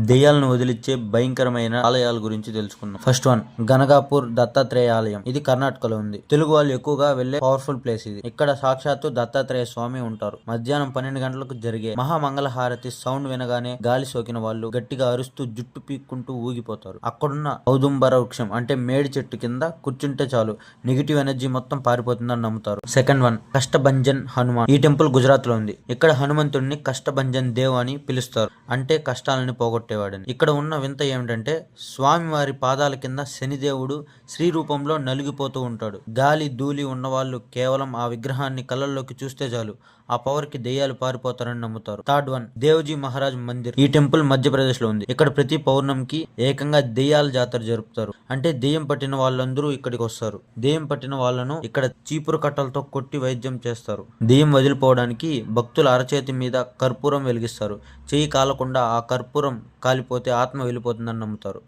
దెయ్యాలను వదిలిచ్చే భయంకరమైన ఆలయాల గురించి తెలుసుకుందాం. ఫస్ట్ వన్, గనగాపూర్ దత్తాత్రేయ ఆలయం. ఇది కర్ణాటకలో ఉంది. తెలుగు వాళ్ళు ఎక్కువగా వెళ్లే పవర్ఫుల్ ప్లేస్ ఇది. ఇక్కడ సాక్షాత్తు దత్తాత్రేయ స్వామి ఉంటారు. మధ్యాహ్నం 12 గంటలకు జరిగే మహామంగళహారతి సౌండ్ వినగానే గాలి సోకిన వాళ్ళు గట్టిగా అరుస్తూ జుట్టు పీక్కుంటూ ఊగిపోతారు. అక్కడున్న ఔదుంబర వృక్షం అంటే మేడి చెట్టు కింద కూర్చుంటే చాలు నెగిటివ్ ఎనర్జీ మొత్తం పారిపోతుందని నమ్ముతారు. Second one, Kashtabhanjan Hanuman. ఈ టెంపుల్ గుజరాత్ లో ఉంది. ఇక్కడ హనుమంతుడిని కష్టభంజన్ దేవ్ అని పిలుస్తారు. అంటే కష్టాలని పోగొట్టేవాడని. ఇక్కడ ఉన్న వింత ఏమిటంటే స్వామివారి పాదాల కింద శనిదేవుడు శ్రీ రూపంలో నలిగిపోతూ ఉంటాడు. గాలి ధూళి ఉన్నవాళ్ళు కేవలం ఆ విగ్రహాన్ని కళ్ళల్లోకి చూస్తే చాలు ఆ పవర్ కి దెయ్యాలు పారిపోతారని నమ్ముతారు. Third one, Devji Maharaj Mandir. ఈ టెంపుల్ మధ్యప్రదేశ్ లో ఉంది. ఇక్కడ ప్రతి పౌర్ణమికి ఏకంగా దెయ్యాల జాతర జరుపుతారు. అంటే దెయ్యం పట్టిన వాళ్ళందరూ ఇక్కడికి వస్తారు. దెయ్యం పట్టిన వాళ్ళను ఇక్కడ చీపురు కట్టలతో కొట్టి వైద్యం చేస్తారు. దెయ్యం వదిలిపోవడానికి భక్తుల అరచేతి మీద కర్పూరం వెలిగిస్తారు. చెయ్యి కాలకుండా ఆ కర్పూరం కాలిపోతే ఆత్మ వెళ్ళిపోతుందని నమ్ముతారు.